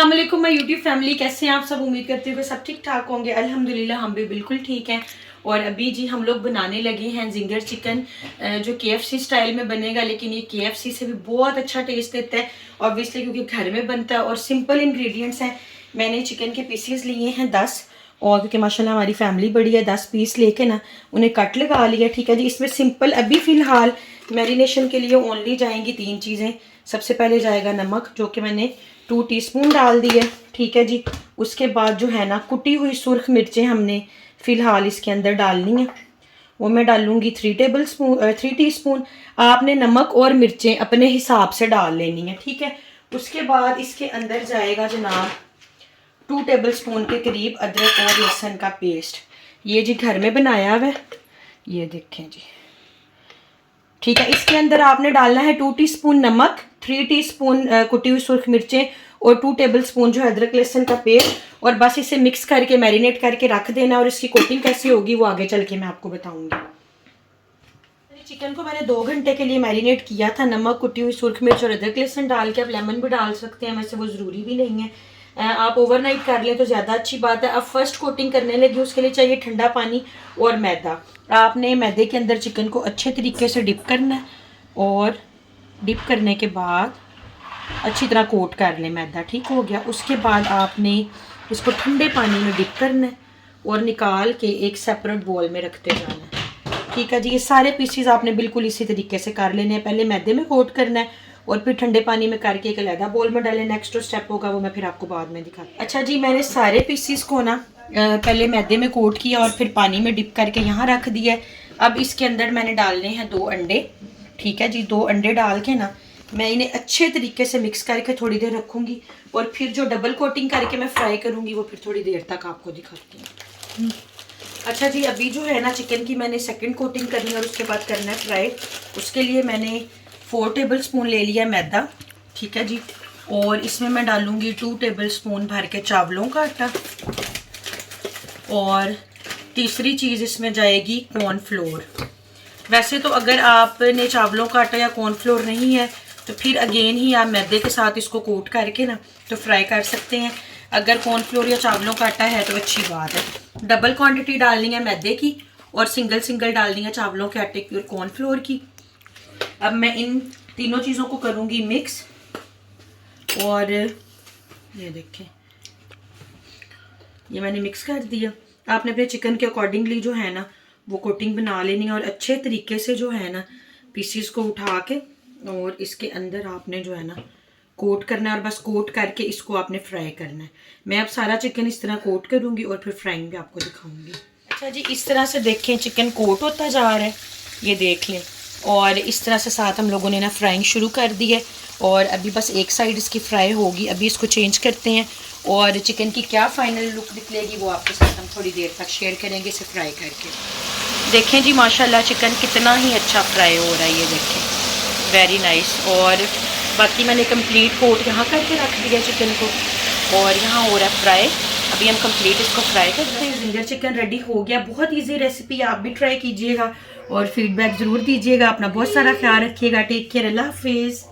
अस्सलाम वालेकुम my YouTube family, कैसे हैं आप सब। उम्मीद करती हूँ कि सब ठीक ठाक होंगे। अल्हम्दुलिल्लाह हम भी बिल्कुल ठीक हैं। और अभी जी हम लोग बनाने लगे हैं जिंगर चिकन, जो KFC स्टाइल में बनेगा, लेकिन ये KFC से भी बहुत अच्छा टेस्ट देता है ऑब्वियसली, क्योंकि घर में बनता है और सिंपल इंग्रेडिएंट्स हैं। मैंने चिकन के पीसेस लिए हैं 10, और क्योंकि माशाल्लाह हमारी फैमिली बड़ी है, 10 पीस लेके ना उन्हें कट लगा लिया। ठीक है जी। इसमें सिंपल अभी फ़िलहाल मैरिनेशन के लिए ओनली जाएंगी 3 चीज़ें। सबसे पहले जाएगा नमक, जो कि मैंने 2 टीस्पून डाल दी है। ठीक है जी। उसके बाद जो है ना कुटी हुई सुर्ख मिर्चें हमने फ़िलहाल इसके अंदर डालनी है, वो मैं डालूँगी 3 टीस्पून। आपने नमक और मिर्चें अपने हिसाब से डाल लेनी है। ठीक है। उसके बाद इसके अंदर जाएगा जनाब 2 टेबलस्पून के करीब अदरक और लहसुन का पेस्ट। ये जी घर में बनाया हुआ है, ये देखें जी। ठीक है। इसके अंदर आपने डालना है 2 टीस्पून नमक, 3 टीस्पून कुटी हुई सुर्ख मिर्चें और 2 टेबलस्पून जो अदरक लहसुन का पेस्ट, और बस इसे मिक्स करके मैरिनेट करके रख देना। और इसकी कोटिंग कैसी होगी वो आगे चल के मैं आपको बताऊंगी। चिकन को मैंने 2 घंटे के लिए मैरिनेट किया था, नमक, कुटी हुई सुर्ख मिर्च और अदरक लहसुन डाल के। आप लेमन भी डाल सकते हैं, वैसे वो ज़रूरी भी नहीं है। आप ओवरनाइट कर लें तो ज़्यादा अच्छी बात है। अब फर्स्ट कोटिंग करने लगी, उसके लिए चाहिए ठंडा पानी और मैदा। आपने मैदे के अंदर चिकन को अच्छे तरीके से डिप करना है, और डिप करने के बाद अच्छी तरह कोट कर लें मैदा। ठीक हो गया। उसके बाद आपने इसको ठंडे पानी में डिप करना है और निकाल के एक सेपरेट बोल में रखते जाना है। ठीक है जी। ये सारे पीसीज आपने बिल्कुल इसी तरीके से कर लेने हैं। पहले मैदे में कोट करना है और फिर ठंडे पानी में करके एक अलग बोल में डालें। नेक्स्ट जो स्टेप होगा वो मैं फिर आपको बाद में दिखाती। अच्छा जी, मैंने सारे पीसीस को ना पहले मैदे में कोट किया और फिर पानी में डिप करके यहाँ रख दिया। अब इसके अंदर मैंने डालने हैं 2 अंडे। ठीक है जी। 2 अंडे डाल के ना मैं इन्हें अच्छे तरीके से मिक्स करके थोड़ी देर रखूँगी, और फिर जो डबल कोटिंग करके मैं फ्राई करूँगी वो फिर थोड़ी देर तक आपको दिखाती हूँ। अच्छा जी, अभी जो है ना चिकन की मैंने सेकंड कोटिंग करनी है और उसके बाद करना है फ्राई। उसके लिए मैंने 4 टेबलस्पून ले लिया मैदा। ठीक है जी। और इसमें मैं डालूँगी 2 टेबलस्पून भर के चावलों का आटा, और तीसरी चीज़ इसमें जाएगी कॉर्नफ्लोर। वैसे तो अगर आपने चावलों का आटा या कॉर्नफ्लोर नहीं है तो फिर अगेन ही आप मैदे के साथ इसको कोट करके ना तो फ्राई कर सकते हैं। अगर कॉर्नफ्लोर या चावलों का आटा है तो अच्छी बात है। डबल क्वांटिटी डालनी है मैदे की और सिंगल डालनी है चावलों के आटे की और कॉर्नफ्लोर की। अब मैं इन तीनों चीज़ों को करूँगी मिक्स, और ये देखें ये मैंने मिक्स कर दिया। आपने अपने चिकन के अकॉर्डिंगली जो है ना वो कोटिंग बना लेनी है, और अच्छे तरीके से जो है ना पीसीस को उठा के और इसके अंदर आपने जो है ना कोट करना है, और बस कोट करके इसको आपने फ्राई करना है। मैं अब सारा चिकन इस तरह कोट करूँगी और फिर फ्राइंग भी आपको दिखाऊंगी। अच्छा जी, इस तरह से देखें चिकन कोट होता जा रहा है, ये देख लें। और इस तरह से साथ हम लोगों ने ना फ्राइंग शुरू कर दी है, और अभी बस एक साइड इसकी फ्राई होगी। अभी इसको चेंज करते हैं और चिकन की क्या फाइनल लुक निकलेगी वो आपके साथ हम थोड़ी देर तक शेयर करेंगे इसे फ्राई करके। देखें जी माशाल्लाह चिकन कितना ही अच्छा फ्राई हो रहा है, ये देखें, वेरी नाइस। और बाकी मैंने कंप्लीट कोट यहाँ करके रख दिया चिकन को, और यहाँ हो रहा है फ्राई। अभी हम कंप्लीट इसको फ्राई करते हैं। जिंजर चिकन रेडी हो गया। बहुत इजी रेसिपी, आप भी ट्राई कीजिएगा और फीडबैक ज़रूर दीजिएगा। अपना बहुत सारा ख्याल रखिएगा। टेक केयर, अल्लाह हाफिज़।